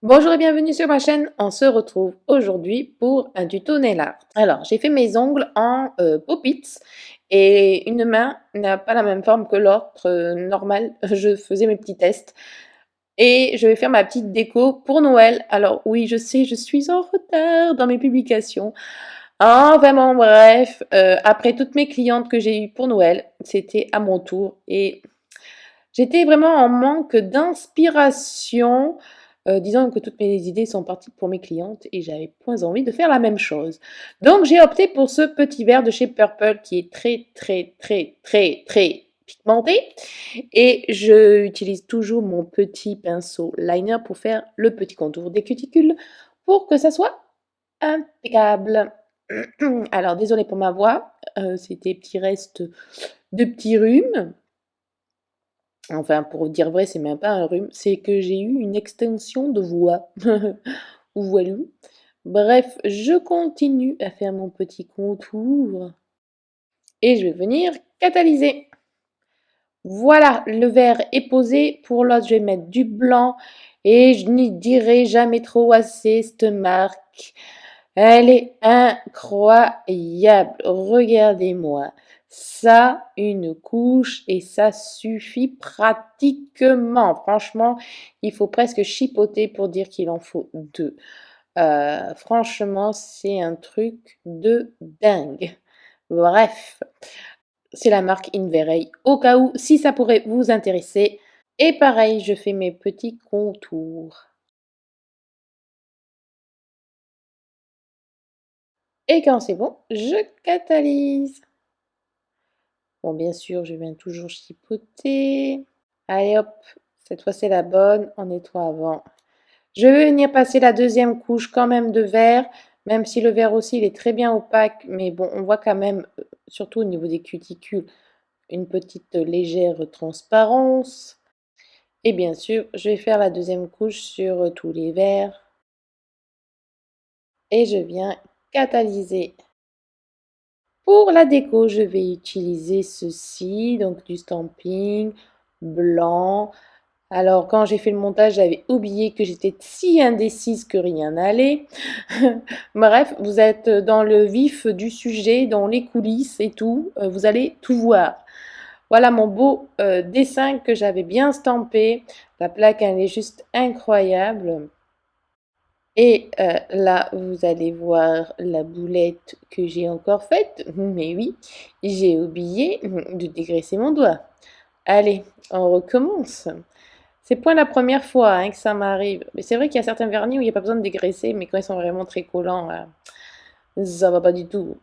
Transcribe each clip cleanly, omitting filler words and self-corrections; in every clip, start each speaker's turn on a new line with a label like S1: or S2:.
S1: Bonjour et bienvenue sur ma chaîne, on se retrouve aujourd'hui pour un tuto nail art. Alors j'ai fait mes ongles en pop-its et une main n'a pas la même forme que l'autre normal, je faisais mes petits tests et je vais faire ma petite déco pour Noël. Alors oui je sais je suis en retard dans mes publications. Enfin bon bref, après toutes mes clientes que j'ai eues pour Noël, c'était à mon tour et j'étais vraiment en manque d'inspiration, disant que toutes mes idées sont parties pour mes clientes et j'avais point envie de faire la même chose. Donc j'ai opté pour ce petit verre de chez Purple qui est très pigmenté et je utilise toujours mon petit pinceau liner pour faire le petit contour des cuticules pour que ça soit impeccable. Alors désolée pour ma voix, c'était petits restes de petits rhumes. Enfin, pour dire vrai, c'est même pas un rhume, c'est que j'ai eu une extension de voix. Voilà. Bref, je continue à faire mon petit contour et je vais venir catalyser. Voilà, le verre est posé. Pour l'autre, je vais mettre du blanc et je n'y dirai jamais trop assez cette marque. Elle est incroyable. Regardez-moi. Ça, une couche et ça suffit pratiquement. Franchement, il faut presque chipoter pour dire qu'il en faut deux. Franchement, c'est un truc de dingue. Bref, c'est la marque Invereil, au cas où, si ça pourrait vous intéresser. Et pareil, je fais mes petits contours. Et quand c'est bon, je catalyse. Bon, bien sûr, je viens toujours chipoter. Allez hop, cette fois c'est la bonne, on nettoie avant. Je vais venir passer la deuxième couche quand même de verre, même si le verre aussi il est très bien opaque, mais bon, on voit quand même, surtout au niveau des cuticules, une petite légère transparence. Et bien sûr, je vais faire la deuxième couche sur tous les verres. Et je viens catalyser. Pour la déco, je vais utiliser ceci, donc du stamping blanc. Alors, quand j'ai fait le montage, j'avais oublié que j'étais si indécise que rien n'allait. Bref, vous êtes dans le vif du sujet, dans les coulisses et tout. Vous allez tout voir. Voilà mon beau dessin que j'avais bien stampé. La plaque, elle est juste incroyable. Et là, vous allez voir la boulette que j'ai encore faite. Mais oui, j'ai oublié de dégraisser mon doigt. Allez, on recommence. C'est point la première fois hein, que ça m'arrive. Mais c'est vrai qu'il y a certains vernis où il n'y a pas besoin de dégraisser, mais quand ils sont vraiment très collants, ça va pas du tout.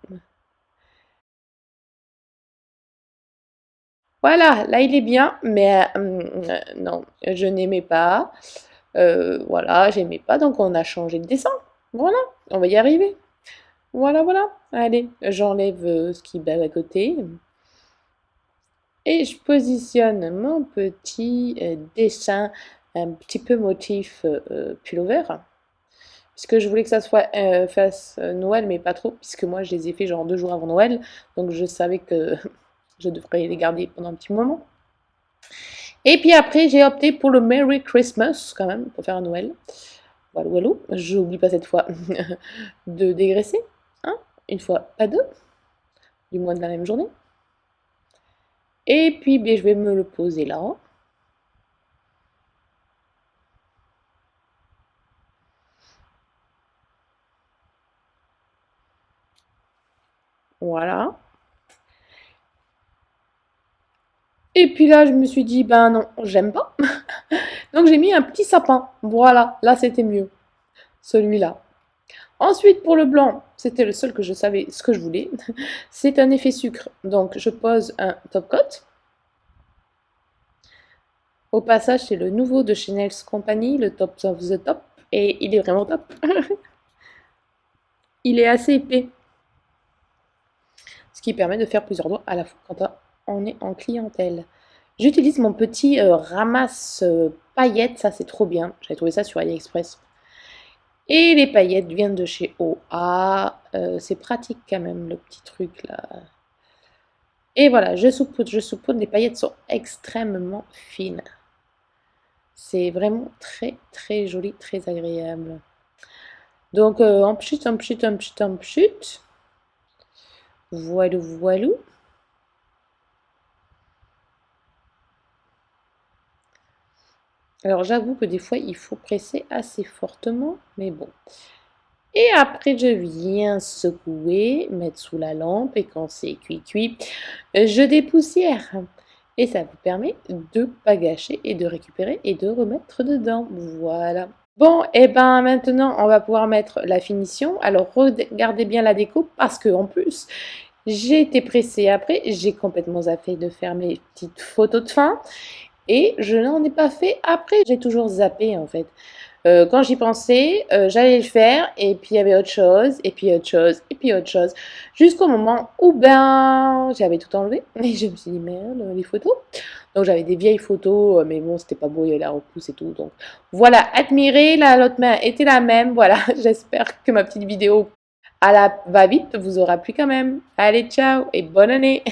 S1: Voilà, là il est bien, mais non, je n'aimais pas. Voilà, j'aimais pas, donc on a changé de dessin. Voilà, on va y arriver. Voilà, voilà. Allez, j'enlève ce qui bat à côté. Et je positionne mon petit dessin, un petit peu motif pullover. Puisque je voulais que ça soit face Noël, mais pas trop, puisque moi je les ai fait genre 2 jours avant Noël. Donc je savais que je devrais les garder pendant un petit moment. Et puis après, j'ai opté pour le Merry Christmas, quand même, pour faire un Noël. Voilà, voilà. J'oublie pas cette fois de dégraisser. Hein, une fois, pas deux. Du moins de la même journée. Et puis, ben, je vais me le poser là. Voilà. Et puis là, je me suis dit, ben non, j'aime pas. Donc j'ai mis un petit sapin. Voilà, là c'était mieux. Celui-là. Ensuite, pour le blanc, c'était le seul que je savais ce que je voulais. C'est un effet sucre. Donc je pose un top coat. Au passage, c'est le nouveau de Chanel's Company, le Top of the Top. Et il est vraiment top. Il est assez épais. Ce qui permet de faire plusieurs doigts à la fois quand on est en clientèle. J'utilise mon petit ramasse paillettes, ça c'est trop bien. J'avais trouvé ça sur AliExpress. Et les paillettes viennent de chez OA. C'est pratique quand même le petit truc là. Et voilà, je saupoudre, je saupoudre. Les paillettes sont extrêmement fines. C'est vraiment très très joli, très agréable. Donc en pchut, en pchut, en pchut, en pchut. Voilou, voilou. Alors j'avoue que des fois il faut presser assez fortement, mais bon. Et après je viens secouer, mettre sous la lampe et quand c'est cuit, je dépoussière. Et ça vous permet de pas gâcher et de récupérer et de remettre dedans. Voilà. Bon, et ben maintenant on va pouvoir mettre la finition. Alors regardez bien la déco parce que en plus j'ai été pressée après, j'ai complètement zappé de faire mes petites photos de fin et je n'en ai pas fait après. J'ai toujours zappé en fait. Quand j'y pensais, j'allais le faire et puis il y avait autre chose et puis autre chose et puis autre chose jusqu'au moment où ben j'avais tout enlevé et je me suis dit merde les photos. Donc j'avais des vieilles photos mais bon c'était pas beau, il y avait la repousse et tout. Donc voilà, admirez, l'autre main était la même. Voilà, j'espère que ma petite vidéo à la va-vite vous aura plu quand même. Allez, ciao et bonne année!